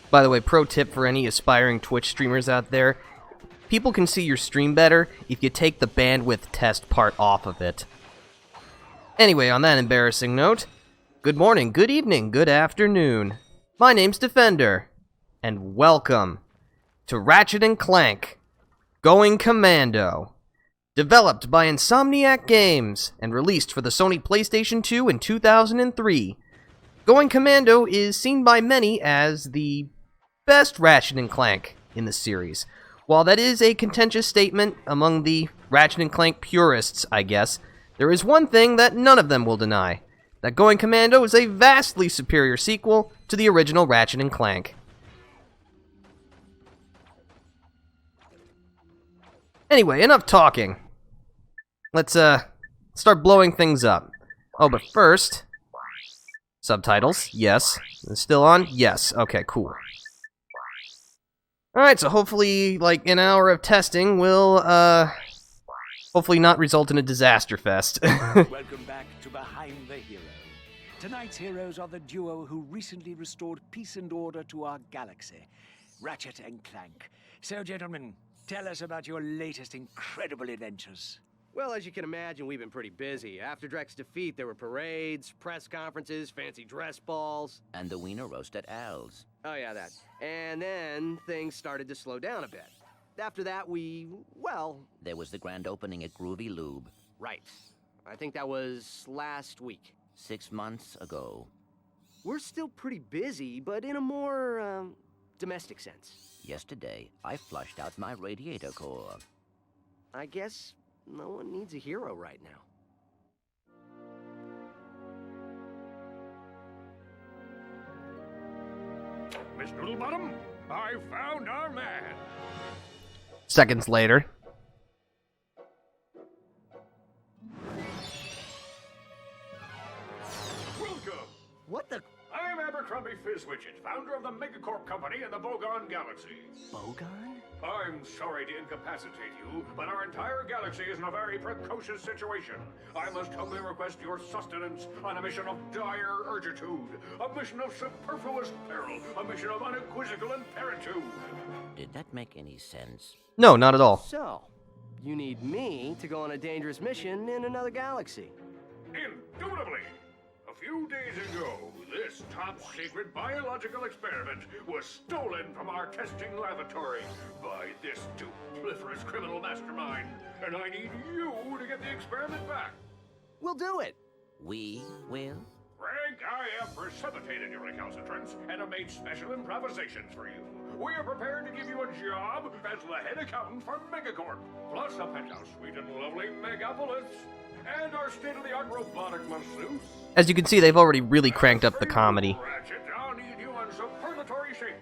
By the way, pro tip for any aspiring Twitch streamers out there, people can see your stream better if you take the bandwidth test part off of it. Anyway, on that embarrassing note, good morning, good evening, good afternoon. My name's Defender, and welcome to Ratchet Clank, Going Commando. Developed by Insomniac Games, and released for the Sony PlayStation 2 in 2003. Going Commando is seen by many as the best Ratchet & Clank in the series. While that is a contentious statement among the Ratchet & Clank purists, I guess, there is one thing that none of them will deny. That Going Commando is a vastly superior sequel to the original Ratchet & Clank. Anyway, enough talking. Let's, start blowing things up. Oh, but first... Subtitles, yes. Is it still on? Yes. Okay, cool. Alright, so hopefully, like, an hour of testing will, hopefully not result in a disaster fest. Welcome back to Behind the Hero. Tonight's heroes are the duo who recently restored peace and order to our galaxy, Ratchet and Clank. So, gentlemen, tell us about your latest incredible adventures. Well, as you can imagine, we've been pretty busy. After Drek's defeat, there were parades, press conferences, fancy dress balls. And the wiener roast at Al's. Oh, yeah, that. And then things started to slow down a bit. After that, well... There was the grand opening at Groovy Lube. Right. I think that was last week. 6 months ago. We're still pretty busy, but in a more, domestic sense. Yesterday, I flushed out my radiator core. I guess... no one needs a hero right now. Miss Noodlebottom, I found our man. Seconds later. Welcome. What the... I'm Abercrombie Fizzwidget, founder of the Megacorp Company in the Bogon Galaxy. Bogon? I'm sorry to incapacitate you, but our entire galaxy is in a very precocious situation. I must humbly request your sustenance on a mission of dire urgitude, a mission of superfluous peril, a mission of unequivocal imperitude. Did that make any sense? No, not at all. So, you need me to go on a dangerous mission in another galaxy. Indubitably. A few days ago, this top-secret biological experiment was stolen from our testing laboratory by this dupliferous criminal mastermind, and I need you to get the experiment back. We'll do it. We will? Frank, I have precipitated your recalcitrance and have made special improvisations for you. We are prepared to give you a job as the head accountant for Megacorp, plus a penthouse suite in lovely Megapolis, and our state-of-the-art robotic masseuse. As you can see, they've already really cranked up the comedy. Ratchet, I'll need you in superlatory shape.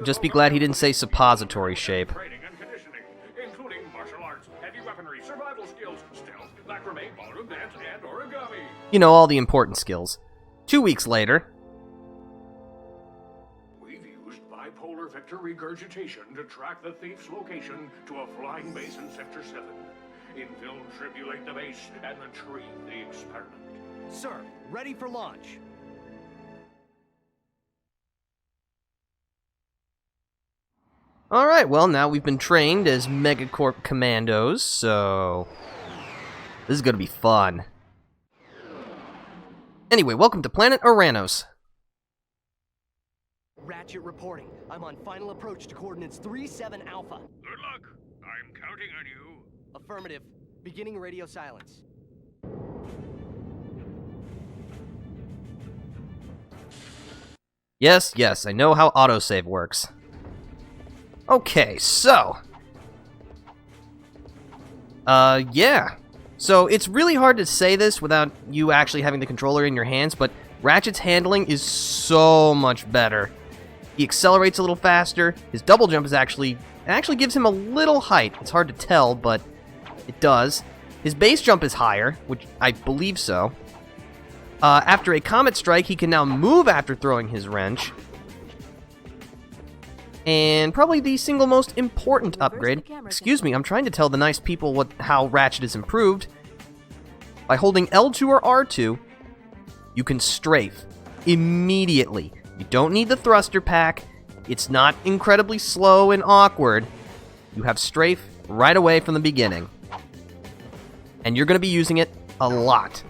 Just be glad he didn't say suppository shape. Training and conditioning, including martial arts, heavy weaponry, survival skills, stealth, macrame, ballroom dance, and origami. You know, all the important skills. 2 weeks later. We've used bipolar vector regurgitation to track the thief's location to a flying base in Sector 7. Infiltrate the base and retrieve the experiment. Sir, ready for launch. Alright, well, now we've been trained as Megacorp Commandos, so... this is gonna be fun. Anyway, welcome to Planet Oranos. Ratchet reporting. I'm on final approach to coordinates 37 Alpha. Good luck. I'm counting on you. Affirmative. Beginning radio silence. Yes, I know how autosave works. Okay, so... yeah. So, it's really hard to say this without you actually having the controller in your hands, but Ratchet's handling is so much better. He accelerates a little faster, his double jump is actually gives him a little height. It's hard to tell, but it does. His base jump is higher, which I believe so. After a comet strike, he can now move after throwing his wrench. And probably the single most important upgrade. Excuse me, I'm trying to tell the nice people how Ratchet is improved. By holding L2 or R2, you can strafe immediately. You don't need the thruster pack. It's not incredibly slow and awkward. You have strafe right away from the beginning. And you're going to be using it a lot.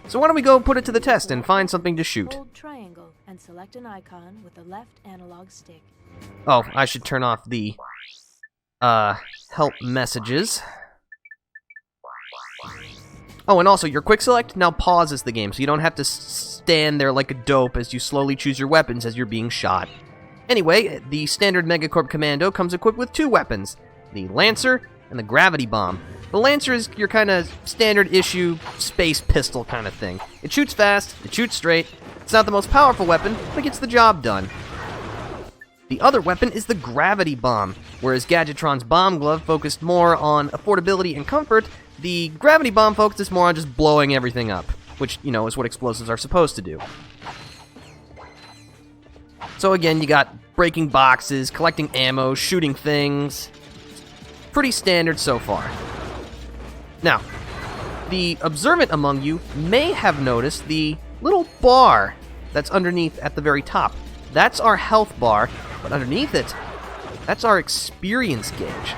So why don't we go put it to the test and find something to shoot. Hold triangle and select an icon with the left analog stick. Oh, I should turn off the help messages. Oh, and also, your quick select now pauses the game, so you don't have to stand there like a dope as you slowly choose your weapons as you're being shot. Anyway, the standard Megacorp Commando comes equipped with 2 weapons, the Lancer and the Gravity Bomb. The Lancer is your kind of standard issue space pistol kind of thing. It shoots fast, it shoots straight, it's not the most powerful weapon, but it gets the job done. The other weapon is the Gravity Bomb. Whereas Gadgetron's Bomb Glove focused more on affordability and comfort, the Gravity Bomb focuses more on just blowing everything up, which, you know, is what explosives are supposed to do. So again, you got breaking boxes, collecting ammo, shooting things. Pretty standard so far. Now, the observant among you may have noticed the little bar that's underneath at the very top. That's our health bar, but underneath it, that's our experience gauge.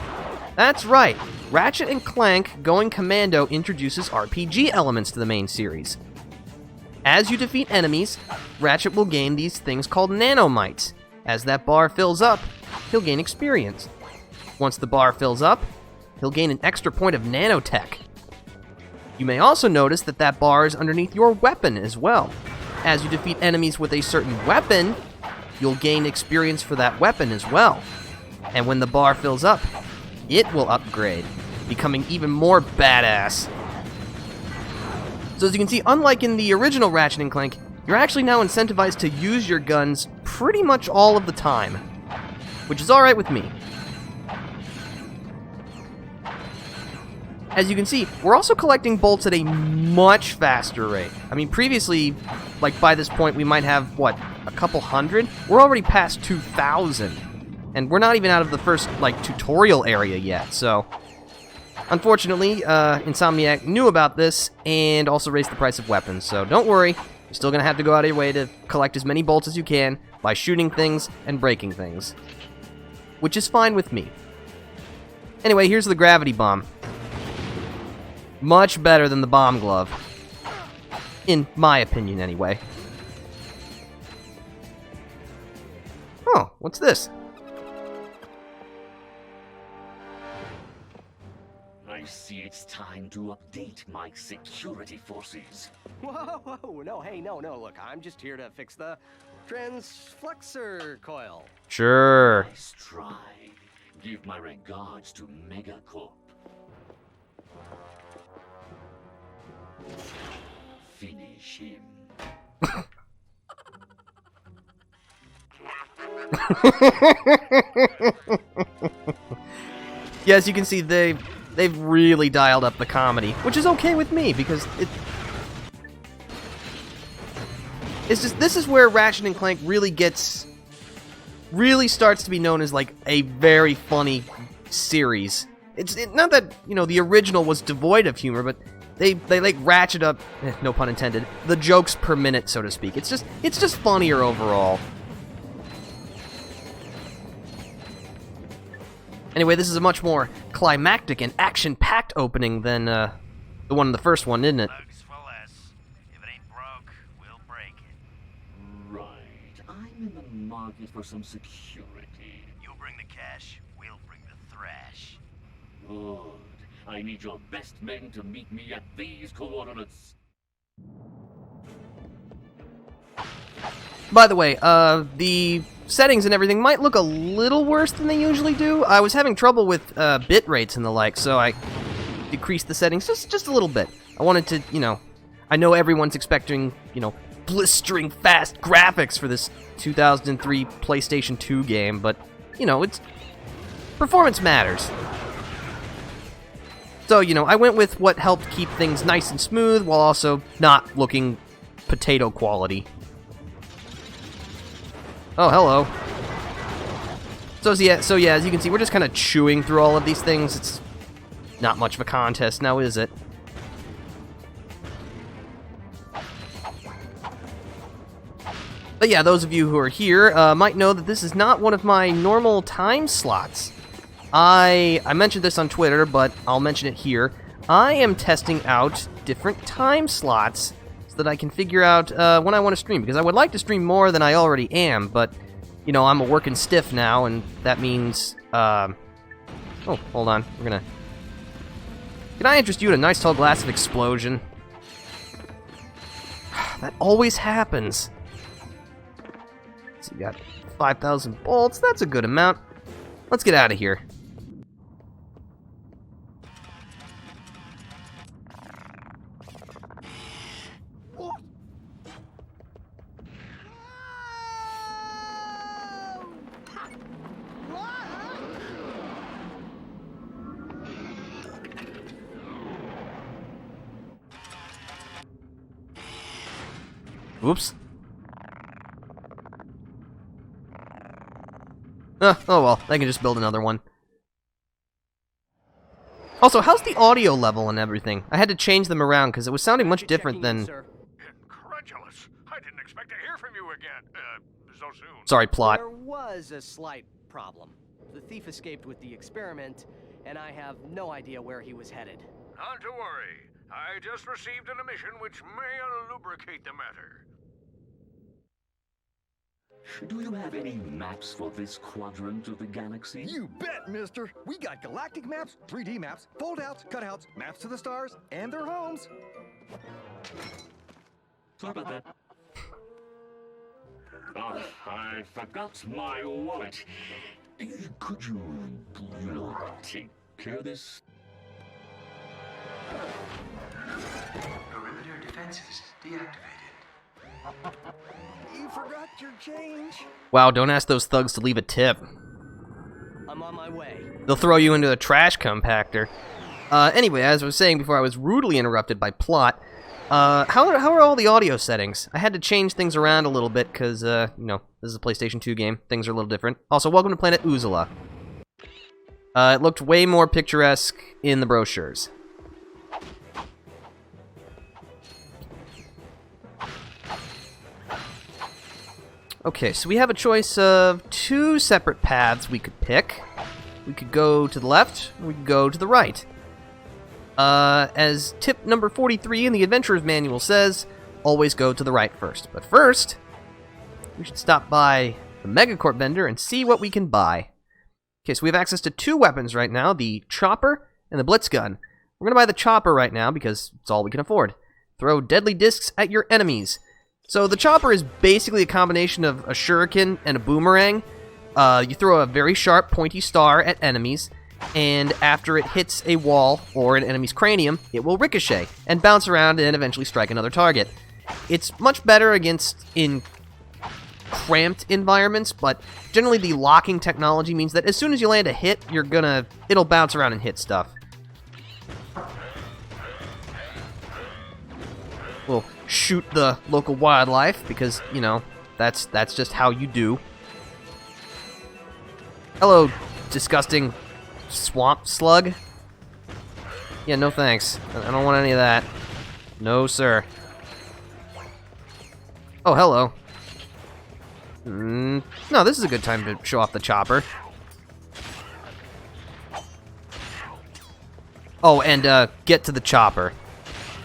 That's right, Ratchet & Clank Going Commando introduces RPG elements to the main series. As you defeat enemies, Ratchet will gain these things called nanomites. As that bar fills up, he'll gain experience. Once the bar fills up, he'll gain an extra point of nanotech. You may also notice that that bar is underneath your weapon as well. As you defeat enemies with a certain weapon, you'll gain experience for that weapon as well. And when the bar fills up, it will upgrade, becoming even more badass. So as you can see, unlike in the original Ratchet & Clank, you're actually now incentivized to use your guns pretty much all of the time, which is alright with me. As you can see, we're also collecting bolts at a much faster rate. I mean, previously, like by this point, we might have, what, a couple hundred? We're already past 2,000. And we're not even out of the first, like, tutorial area yet, so... Unfortunately, Insomniac knew about this and also raised the price of weapons, so don't worry. You're still going to have to go out of your way to collect as many bolts as you can by shooting things and breaking things. Which is fine with me. Anyway, here's the Gravity Bomb. Much better than the Bomb Glove. In my opinion, anyway. Oh, what's this? I see it's time to update my security forces. Whoa, no, hey, no, look, I'm just here to fix the transflexor coil. Sure. Nice try. Give my regards to Megacorp. Finish him. Yeah, as you can see, they've really dialed up the comedy, which is okay with me because it's just this is where Ratchet & Clank really starts to be known as like a very funny series. It's not that, you know, the original was devoid of humor, but they like ratchet up, no pun intended, the jokes per minute, so to speak. It's just funnier overall. Anyway, this is a much more climactic and action-packed opening than the one in the first one, isn't it? Bugs for less. If it ain't broke, we'll break it. Right. I'm in the market for some security. You'll bring the cash, we'll bring the thrash. Good. I need your best men to meet me at these coordinates. By the way, the settings and everything might look a little worse than they usually do. I was having trouble with bit rates and the like, so I decreased the settings just a little bit. I wanted to, you know, I know everyone's expecting, you know, blistering fast graphics for this 2003 PlayStation 2 game, but, you know, it's performance matters. So, you know, I went with what helped keep things nice and smooth while also not looking potato quality. Oh, hello. So yeah, as you can see, we're just kind of chewing through all of these things. It's not much of a contest now, is it? But But yeah, those of you who are here might know that this is not one of my normal time slots. I mentioned this on Twitter, but I'll mention it here. I am testing out different time slots so that I can figure out when I want to stream, because I would like to stream more than I already am, but, you know, I'm a working stiff now, and that means, oh, hold on, we're gonna... Can I interest you in a nice tall glass of explosion? That always happens. So you got 5,000 bolts, that's a good amount. Let's get out of here. Oops. Oh well, I can just build another one. Also, how's the audio level and everything? I had to change them around because it was sounding much different than... Incredulous. I didn't expect to hear from you again, so soon. Sorry, plot. There was a slight problem. The thief escaped with the experiment, and I have no idea where he was headed. Not to worry. I just received an emission which may lubricate the matter. Do you have any maps for this quadrant of the galaxy? You bet, mister! We got galactic maps, 3D maps, fold-outs, cutouts, maps to the stars, and their homes. Sorry about that. Oh, I forgot my wallet. Could you, take care of this? Perimeter defenses deactivated. You forgot your change. Wow, don't ask those thugs to leave a tip. I'm on my way. They'll throw you into a trash compactor. Anyway, as I was saying before I was rudely interrupted by plot, how are all the audio settings? I had to change things around a little bit because, you know, this is a PlayStation 2 game. Things are a little different. Also, welcome to Planet Uzula. It looked way more picturesque in the brochures. Okay, so we have a choice of two separate paths we could pick. We could go to the left, or we could go to the right. As tip number 43 in the Adventurer's Manual says, always go to the right first. But first, we should stop by the Megacorp vendor and see what we can buy. Okay, so we have access to two weapons right now, the Chopper and the Blitz Gun. We're going to buy the Chopper right now because it's all we can afford. Throw deadly discs at your enemies. So the Chopper is basically a combination of a shuriken and a boomerang. You throw a very sharp, pointy star at enemies, and after it hits a wall or an enemy's cranium, it will ricochet and bounce around and eventually strike another target. It's much better in cramped environments, but generally the locking technology means that as soon as you land a hit, it'll bounce around and hit stuff. We'll shoot the local wildlife because, you know, that's just how you do. Hello, disgusting swamp slug. Yeah, no thanks. I don't want any of that. No, sir. Oh, hello. No, this is a good time to show off the Chopper. Oh, and get to the Chopper.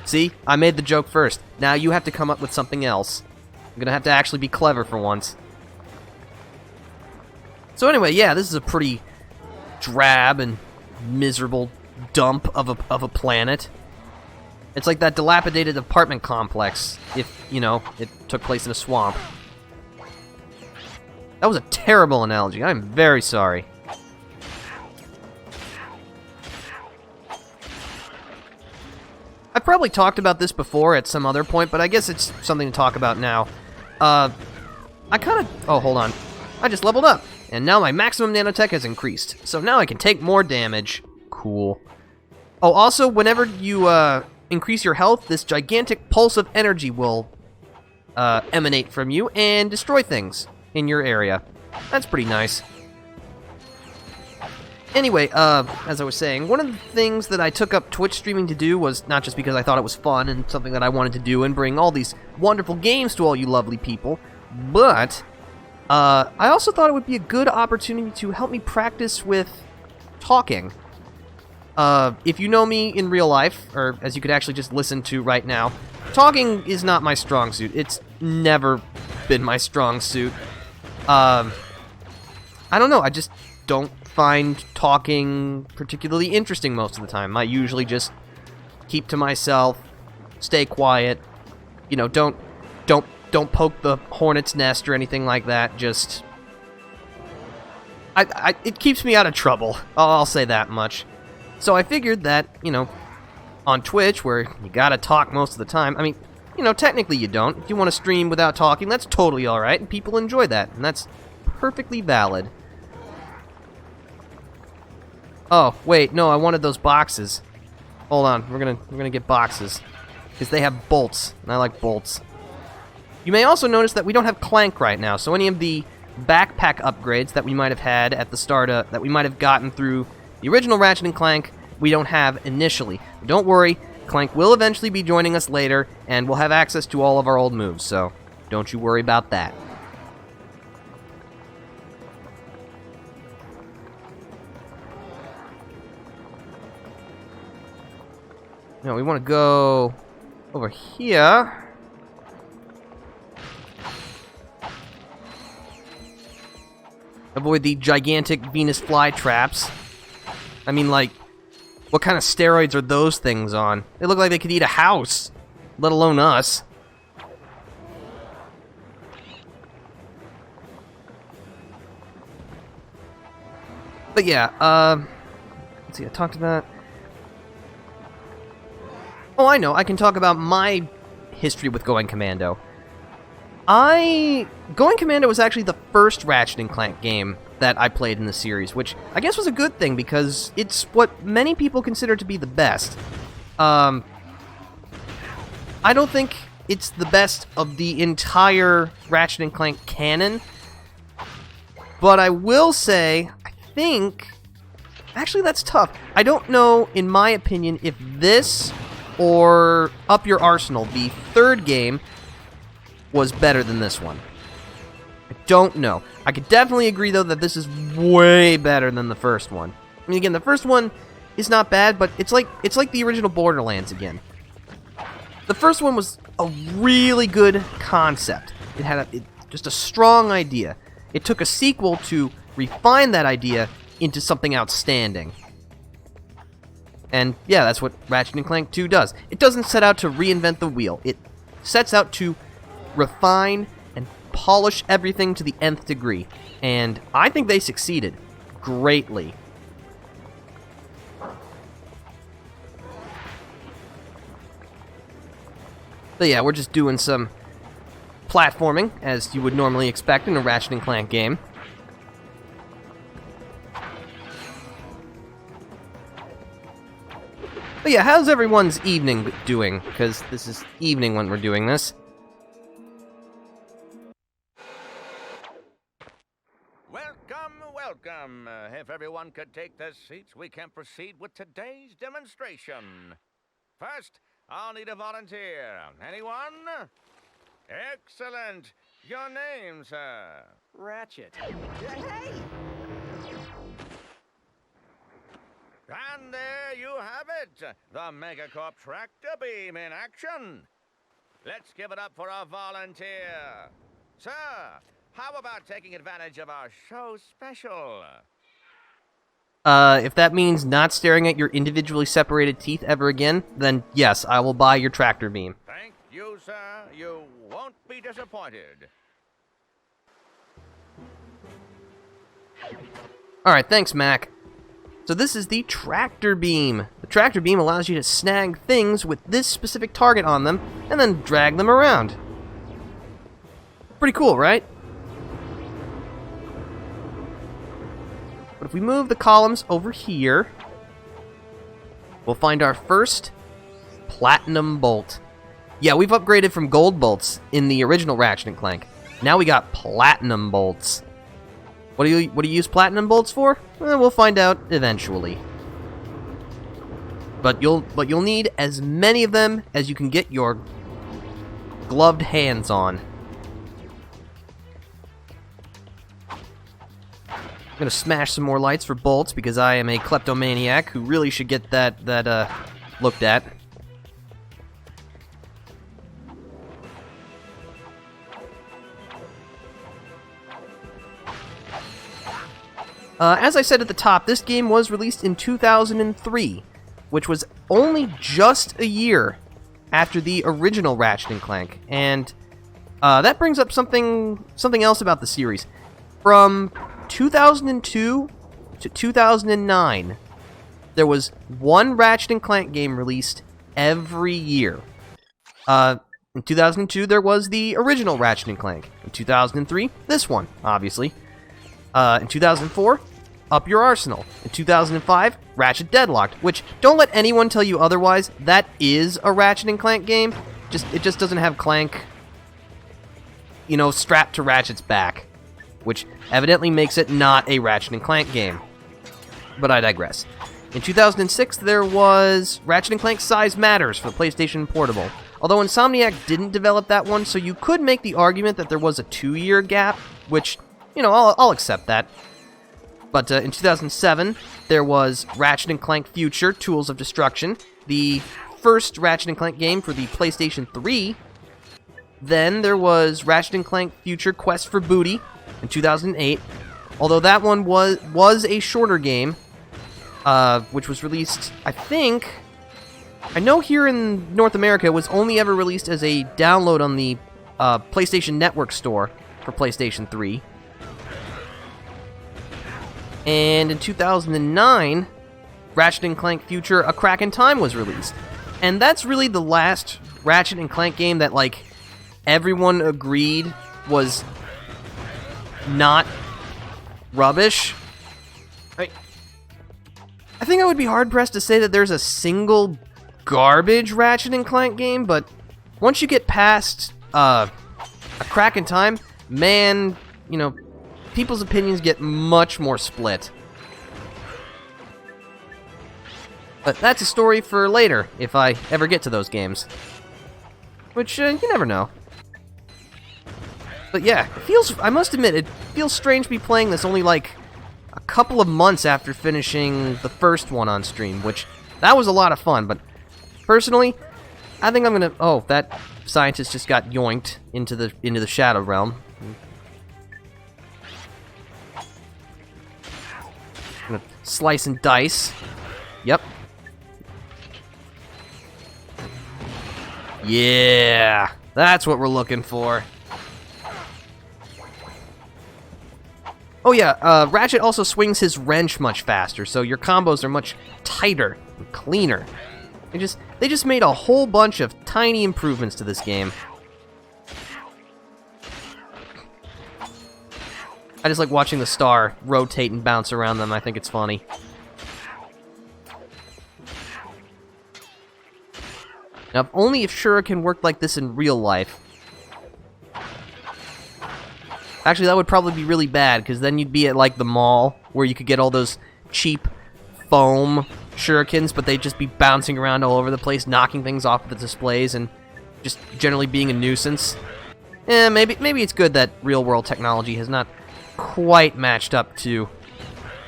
See? I made the joke first. Now you have to come up with something else. I'm gonna have to actually be clever for once. So anyway, yeah, this is a pretty drab and miserable dump of a planet. It's like that dilapidated apartment complex, if, you know, it took place in a swamp. That was a terrible analogy. I'm very sorry. I've probably talked about this before at some other point, but I guess it's something to talk about now. I kind of... Oh, hold on. I just leveled up, and now my maximum nanotech has increased. So now I can take more damage. Cool. Oh, also, whenever you increase your health, this gigantic pulse of energy will emanate from you and destroy things in your area. That's pretty nice. Anyway, as I was saying, one of the things that I took up Twitch streaming to do was not just because I thought it was fun and something that I wanted to do and bring all these wonderful games to all you lovely people, But I also thought it would be a good opportunity to help me practice with talking. If you know me in real life, or as you could actually just listen to right now, talking is not my strong suit. It's never been my strong suit. I don't know, I just don't find talking particularly interesting most of the time. I usually just keep to myself, stay quiet, you know, don't poke the hornet's nest or anything like that. Just it keeps me out of trouble. I'll say that much. So I figured that, you know, on Twitch, where you gotta talk most of the time, I mean, you know, technically you don't. If you want to stream without talking, that's totally alright, and people enjoy that, and that's perfectly valid. Oh, wait, no, I wanted those boxes. Hold on, we're gonna get boxes. Because they have bolts, and I like bolts. You may also notice that we don't have Clank right now, so any of the backpack upgrades that we might have had at the start that we might have gotten through the original Ratchet and Clank, we don't have initially. But don't worry, Clank will eventually be joining us later, and we'll have access to all of our old moves, so don't you worry about that. No, we want to go over here. Avoid the gigantic Venus flytraps. I mean, like, what kind of steroids are those things on? They look like they could eat a house, let alone us. But yeah, let's see, I talked about... Oh, I know, I can talk about my history with Going Commando. Going Commando was actually the first Ratchet and Clank game that I played in the series, which I guess was a good thing because it's what many people consider to be the best. I don't think it's the best of the entire Ratchet and Clank canon, but I will say, I think... Actually, that's tough. I don't know, in my opinion, if this or Up Your Arsenal, the third game, was better than this one. I don't know. I could definitely agree, though, that this is way better than the first one. I mean, again, the first one is not bad, but it's like the original Borderlands again. The first one was a really good concept. It had just a strong idea. It took a sequel to refine that idea into something outstanding. And yeah, that's what Ratchet & Clank 2 does. It doesn't set out to reinvent the wheel. It sets out to refine and polish everything to the nth degree. And I think they succeeded greatly. But yeah, we're just doing some platforming, as you would normally expect in a Ratchet & Clank game. But yeah, how's everyone's evening doing? Because this is evening when we're doing this. Welcome, welcome. If everyone could take their seats, we can proceed with today's demonstration. First, I'll need a volunteer. Anyone? Excellent. Your name, sir? Ratchet. Hey! And there you have it, the Megacorp Tractor Beam in action. Let's give it up for our volunteer. Sir, how about taking advantage of our show special? If that means not staring at your individually separated teeth ever again, then yes, I will buy your tractor beam. Thank you, sir. You won't be disappointed. Alright, thanks, Mac. So this is the tractor beam. The tractor beam allows you to snag things with this specific target on them, and then drag them around. Pretty cool, right? But if we move the columns over here, we'll find our first platinum bolt. Yeah, we've upgraded from gold bolts in the original Ratchet & Clank. Now we got platinum bolts. What do you use platinum bolts for? Well, we'll find out eventually. But you'll need as many of them as you can get your gloved hands on. gonna smash some more lights for bolts because I am a kleptomaniac who really should get that looked at. As I said at the top, this game was released in 2003, which was only just a year after the original Ratchet & Clank, and that brings up something else about the series. From 2002 to 2009, there was one Ratchet & Clank game released every year. In 2002, there was the original Ratchet & Clank. In 2003, this one, obviously. In 2004, Up Your Arsenal. In 2005, Ratchet Deadlocked, which, don't let anyone tell you otherwise, that is a Ratchet & Clank game. It just doesn't have Clank, you know, strapped to Ratchet's back, which evidently makes it not a Ratchet & Clank game. But I digress. In 2006, there was Ratchet & Clank Size Matters for the PlayStation Portable. Although Insomniac didn't develop that one, so you could make the argument that there was a 2-year gap, which, you know, I'll accept that. But in 2007, there was Ratchet & Clank Future, Tools of Destruction, the first Ratchet & Clank game for the PlayStation 3. Then there was Ratchet & Clank Future Quest for Booty in 2008, although that one was a shorter game, which was released, I know here in North America it was only ever released as a download on the PlayStation Network store for PlayStation 3. And in 2009, Ratchet & Clank Future A Crack in Time was released. And that's really the last Ratchet & Clank game that, like, everyone agreed was not rubbish. I think I would be hard-pressed to say that there's a single garbage Ratchet & Clank game, but once you get past A Crack in Time, man, you know, people's opinions get much more split. But that's a story for later, if I ever get to those games. Which, you never know. But yeah, I must admit, it feels strange to be playing this only like a couple of months after finishing the first one on stream, which, that was a lot of fun, but personally, I think I'm gonna... Oh, that scientist just got yoinked into the Shadow Realm. I'm gonna slice and dice. Yep. Yeah, that's what we're looking for. Oh yeah, Ratchet also swings his wrench much faster, so your combos are much tighter and cleaner. They just made a whole bunch of tiny improvements to this game. I just like watching the star rotate and bounce around them. I think it's funny. Now, if only if Shuriken worked like this in real life. Actually, that would probably be really bad, because then you'd be at, like, the mall, where you could get all those cheap foam shurikens, but they'd just be bouncing around all over the place, knocking things off the displays, and just generally being a nuisance. Maybe it's good that real-world technology has not quite matched up to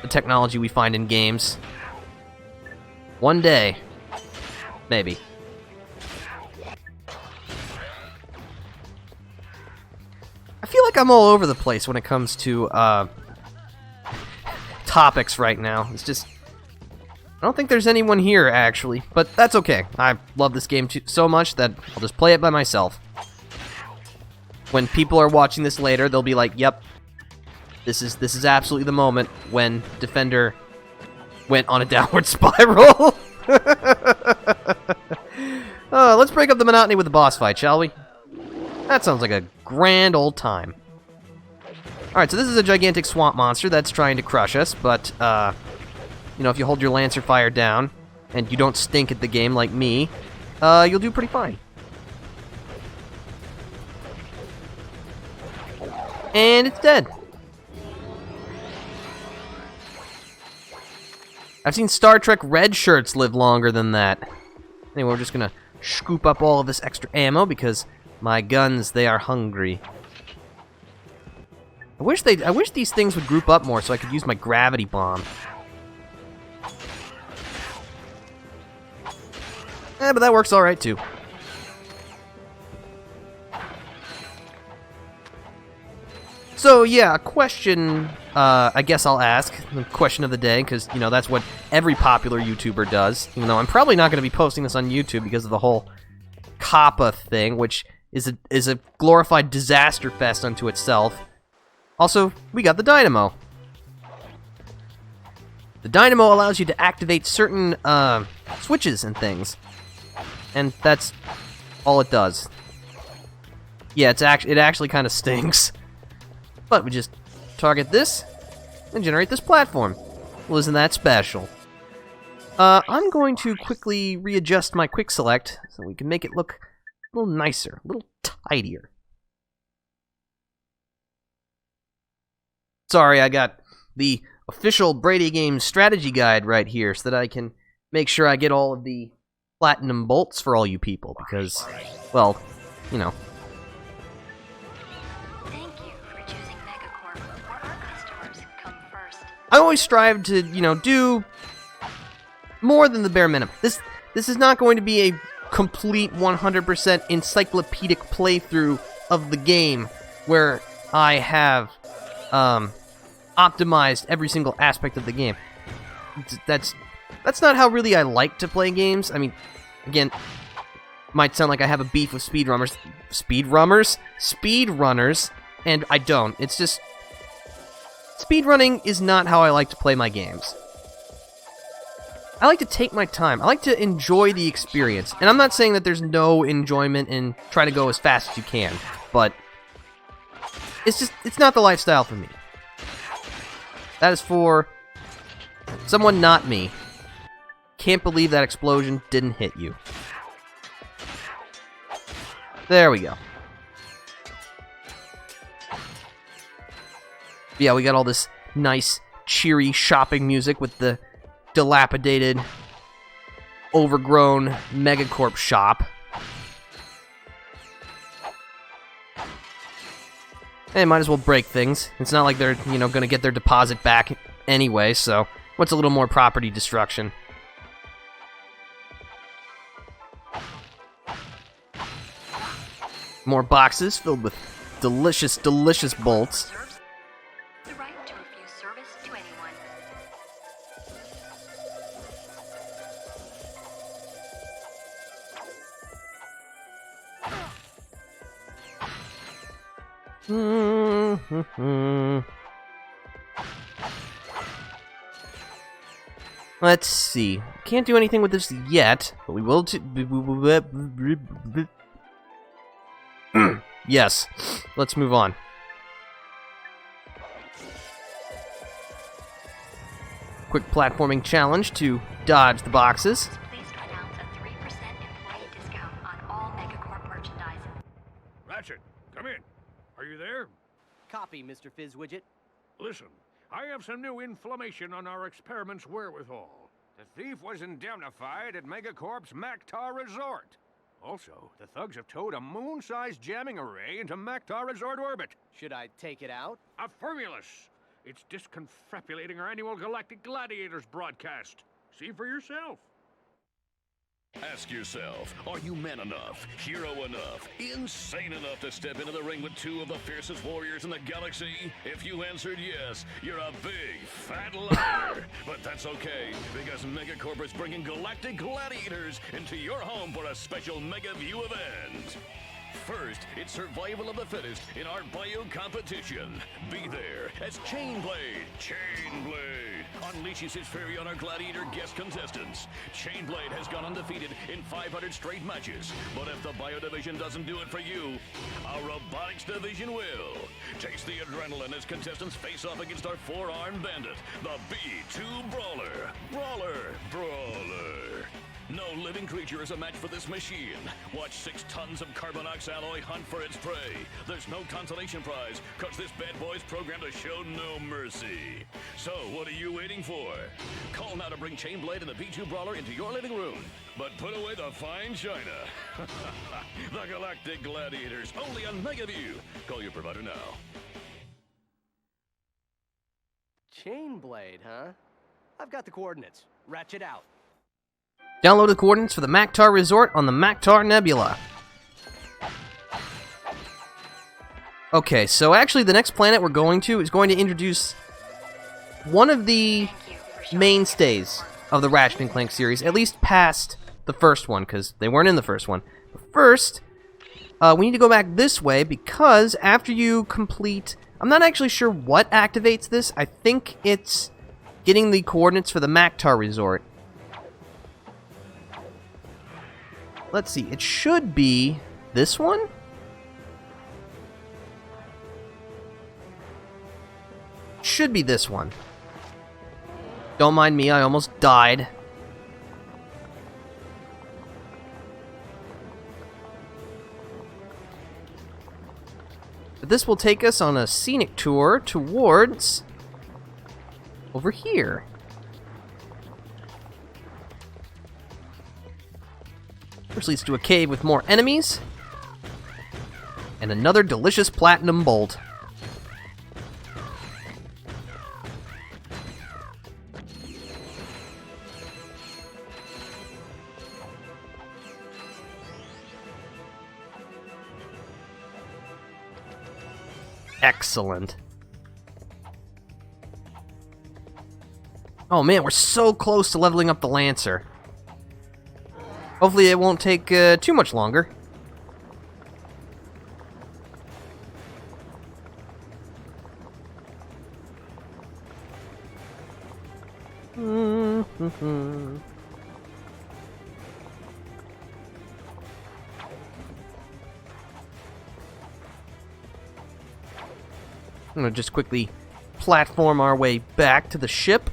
the technology we find in games. One day. Maybe. I feel like I'm all over the place when it comes to topics right now. It's just... I don't think there's anyone here, actually, but that's okay. I love this game so much that I'll just play it by myself. When people are watching this later, they'll be like, yep, this is absolutely the moment when Defender went on a downward spiral. Let's break up the monotony with the boss fight, shall we? That sounds like a grand old time. Alright, so this is a gigantic swamp monster that's trying to crush us, but, you know, if you hold your Lancer Fire down, and you don't stink at the game like me, you'll do pretty fine. And it's dead. I've seen Star Trek red shirts live longer than that. Anyway, we're just gonna scoop up all of this extra ammo, because my guns, they are hungry. I wish these things would group up more so I could use my gravity bomb. But that works alright too. So yeah, a question I guess I'll ask, the question of the day, because, you know, that's what every popular YouTuber does, even though I'm probably not going to be posting this on YouTube because of the whole Kappa thing, which is a glorified disaster fest unto itself. Also, we got the Dynamo. The Dynamo allows you to activate certain switches and things, and that's all it does. Yeah, it actually kind of stinks. But we just target this and generate this platform. Well, isn't that special? I'm going to quickly readjust my quick select so we can make it look a little nicer, a little tidier. Sorry, I got the official Brady Games strategy guide right here so that I can make sure I get all of the platinum bolts for all you people, because, well, you know. I always strive to, you know, do more than the bare minimum. This is not going to be a complete 100% encyclopedic playthrough of the game where I have optimized every single aspect of the game. That's not how really I like to play games. I mean, again, might sound like I have a beef with speedrunners, and I don't. It's just speedrunning is not how I like to play my games. I like to take my time. I like to enjoy the experience. And I'm not saying that there's no enjoyment in trying to go as fast as you can, but it's not the lifestyle for me. That is for someone not me. Can't believe that explosion didn't hit you. There we go. Yeah, we got all this nice, cheery shopping music with the dilapidated, overgrown Megacorp shop. They might as well break things. It's not like they're, you know, gonna get their deposit back anyway, so what's a little more property destruction? More boxes filled with delicious, delicious bolts. The right to refuse service to anyone. Let's see. Can't do anything with this yet, but we will. Yes. Let's move on. Quick platforming challenge to dodge the boxes. Please announce a 3% employee discount on all Megacorp merchandise. Ratchet, come in. Are you there? Copy, Mr. Fizzwidget. Listen, I have some new information on our experiment's wherewithal. The thief was indemnified at Megacorp's Mactar Resort. Also, the thugs have towed a moon-sized jamming array into Mactar Resort orbit. Should I take it out? Affirmulous! It's disconfabulating our annual Galactic Gladiators broadcast. See for yourself. Ask yourself, are you man enough, hero enough, insane enough to step into the ring with two of the fiercest warriors in the galaxy? If you answered yes, you're a big, fat liar. But that's okay, because Megacorp is bringing Galactic Gladiators into your home for a special Mega View event. First, it's survival of the fittest in our bio competition. Be there as Chainblade unleashes his fury on our Gladiator guest contestants. Chainblade has gone undefeated in 500 straight matches, but if the bio division doesn't do it for you, our robotics division will. Taste the adrenaline as contestants face off against our four-armed bandit, the B2 Brawler. No living creature is a match for this machine. Watch 6 tons of Carbonox alloy hunt for its prey. There's no consolation prize, cause this bad boy's programmed to show no mercy. So, what are you waiting for? Call now to bring Chainblade and the B2 Brawler into your living room. But put away the fine china. The Galactic Gladiators, only on Megaview. Call your provider now. chain blade, huh? I've got the coordinates. Ratchet out. Download the coordinates for the Maktar Resort on the Maktar Nebula. Okay, so actually the next planet we're going to is going to introduce one of the mainstays of the Ratchet & Clank series, at least past the first one, because they weren't in the first one. But first, we need to go back this way, because after you complete... I'm not actually sure what activates this. I think it's getting the coordinates for the Maktar Resort. Let's see, it should be this one? Should be this one. Don't mind me, I almost died. But this will take us on a scenic tour towards over here. Which leads to a cave with more enemies. And another delicious platinum bolt. Excellent. Oh man, we're so close to leveling up the Lancer. Hopefully it won't take too much longer. I'm gonna just quickly platform our way back to the ship.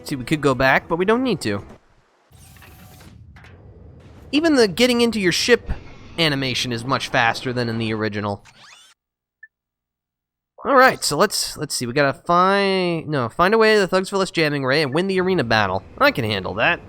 See, we could go back, but we don't need to. Even the getting into your ship animation is much faster than in the original. Alright, so let's see. We gotta find a way to the Thugsville jamming ray and win the arena battle. I can handle that.